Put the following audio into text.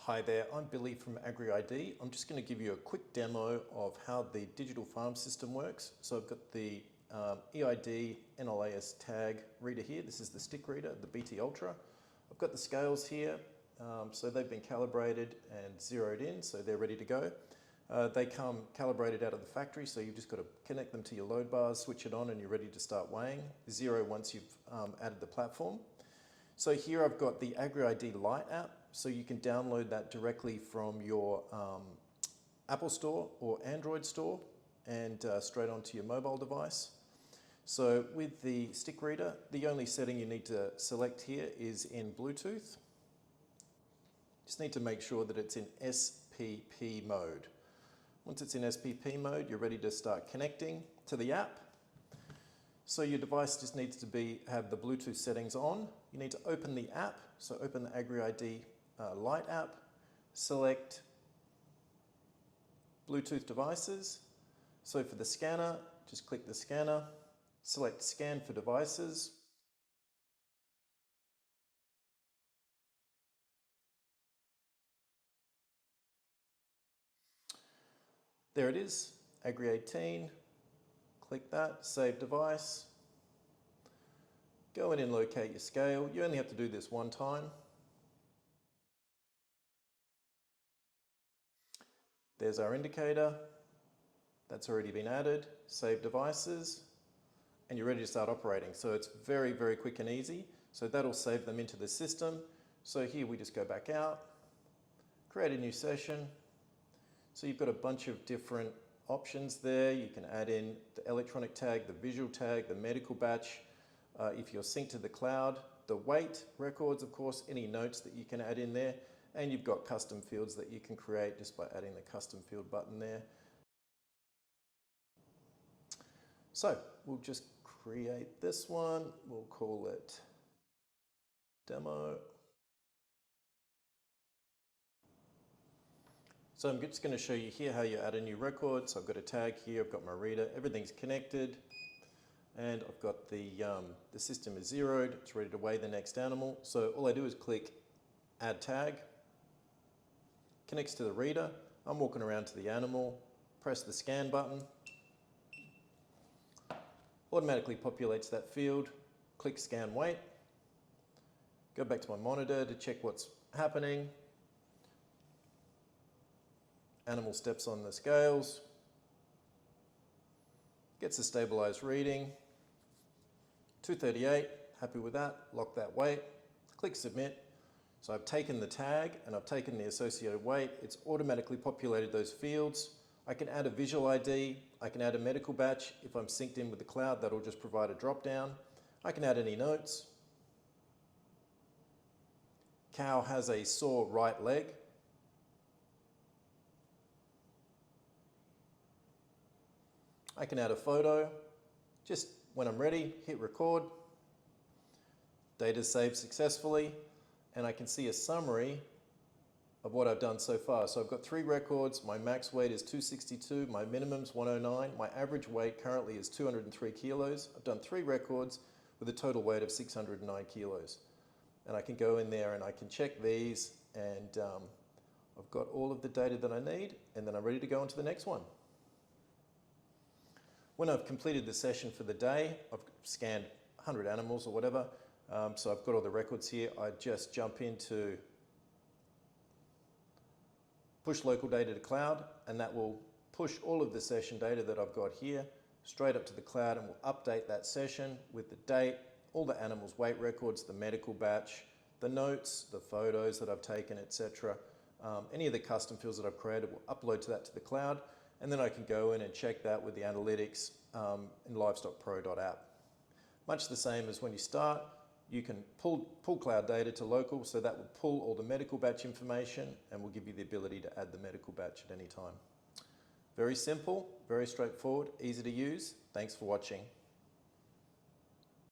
Hi there, I'm Billy from AgriEID. I'm just going to give you a quick demo of how the digital farm system works. So I've got the EID NLIS tag reader here. This is the stick reader, the BT Ultra. I've got the scales here, so they've been calibrated and zeroed in, so they're ready to go. They come calibrated out of the factory, so you've just got to connect them to your load bars, switch it on, and you're ready to start weighing. Zero once you've added the platform. So here I've got the AgriEID Lite app, so you can download that directly from your Apple Store or Android Store and straight onto your mobile device. So with the stick reader, the only setting you need to select here is in Bluetooth. Just need to make sure that it's in SPP mode. Once it's in SPP mode, you're ready to start connecting to the app. So your device just needs to have the Bluetooth settings on. You need to open the app, so open the AgriEID Lite app, select Bluetooth devices. So for the scanner, just click the scanner, select Scan for devices. There it is, Agri18. Click that, save device. Go in and locate your scale. You only have to do this one time. There's our indicator. That's already been added. Save devices. And you're ready to start operating. So it's very, very quick and easy. So that'll save them into the system. So here we just go back out, create a new session. So you've got a bunch of different options there. You can add in the electronic tag, the visual tag, the medical batch. If you're synced to the cloud, the weight records, of course, any notes that you can add in there. And you've got custom fields that you can create just by adding the custom field button there. So we'll just create this one. We'll call it demo. So I'm just going to show you here how you add a new record. So I've got a tag here, I've got my reader, everything's connected. And I've got the system is zeroed, it's ready to weigh the next animal. So all I do is click Add Tag, connects to the reader. I'm walking around to the animal, press the scan button, automatically populates that field, click Scan Weight, go back to my monitor to check what's happening. Animal steps on the scales, gets a stabilized reading, 238, happy with that, lock that weight, click Submit. So I've taken the tag and I've taken the associated weight, it's automatically populated those fields. I can add a visual ID, I can add a medical batch. If I'm synced in with the cloud, that'll just provide a drop down. I can add any notes. Cow has a sore right leg. I can add a photo. Just when I'm ready, hit record. Data's saved successfully, and I can see a summary of what I've done so far. So I've got 3 records. My max weight is 262, my minimum's 109, my average weight currently is 203 kilos. I've done 3 records with a total weight of 609 kilos. And I can go in there and I can check these, and I've got all of the data that I need, and then I'm ready to go on to the next one. When I've completed the session for the day, I've scanned 100 animals or whatever, so I've got all the records here. I just jump into push local data to cloud, and that will push all of the session data that I've got here straight up to the cloud, and will update that session with the date, all the animals' weight records, the medical batch, the notes, the photos that I've taken, etc. Any of the custom fields that I've created will upload to that to the cloud, and then I can go in and check that with the analytics in livestockpro.app. Much the same as when you start, you can pull cloud data to local, so that will pull all the medical batch information and will give you the ability to add the medical batch at any time. Very simple, very straightforward, easy to use. Thanks for watching.